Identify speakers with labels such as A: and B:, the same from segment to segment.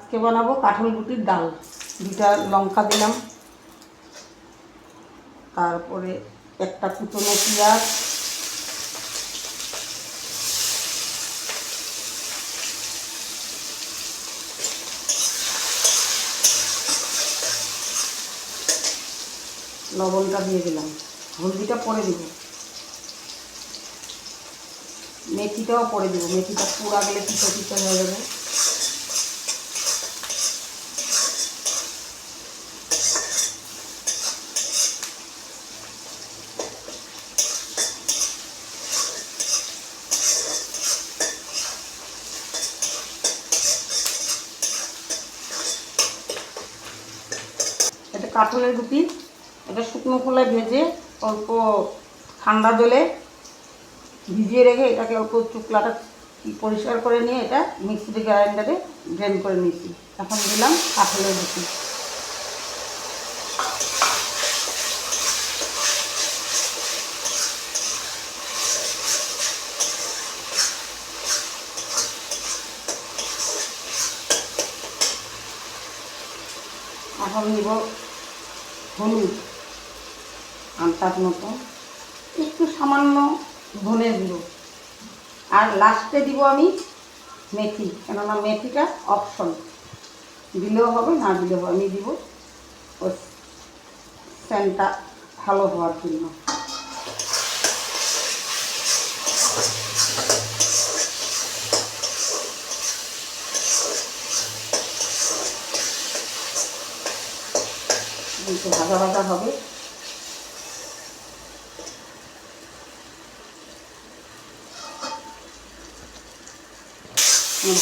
A: আজকে বানাবো কাঁঠাল গুটির ডাল। 2টা লঙ্কা দিলাম, তারপরে একটা কুচনো পেঁয়াজ, লবণটা দিয়ে দিলাম, হলদিটা পরে দিব, মেথিটাও পরে দিব, মেথিটা পুরা গেলে পিঠে পিঠে হয়ে যাবে। এটা কাঁঠালের গুটি, এটা শুকনো খোলায় ভেজে অল্প ঠান্ডা জলে ভিজিয়ে রেখে এটাকে অল্প চুকলাটা পরিষ্কার করে নিয়ে এটা মিক্সিতে গ্রাইন্ডারে গ্রাইন্ড করে নিয়েছি। এখন দিলাম কাঁঠালের গুটি, এখন নিব হলুদ আন্দাজ মতো, একটু সামান্য ধনে গুঁড়ো, আর লাস্টে দিব আমি মেথি, কেননা মেথিটা অপশন, দিলেও হবে না দিলেও হবে, আমি দিব ওই সেন্টটা ভালো হওয়ার জন্য। একটু ভাজা ভাজা হবে,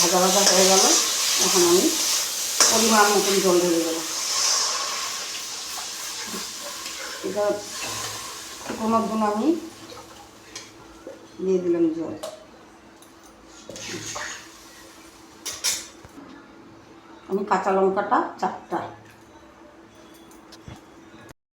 A: ভাজা ভাজা হয়ে গেল। এখন আমি পরিমাণ মতন জল ঢেলে দেবো, এটা শুকনোর জন্য আমি দিয়ে দিলাম জল। আমি কাঁচা লঙ্কাটা 4টা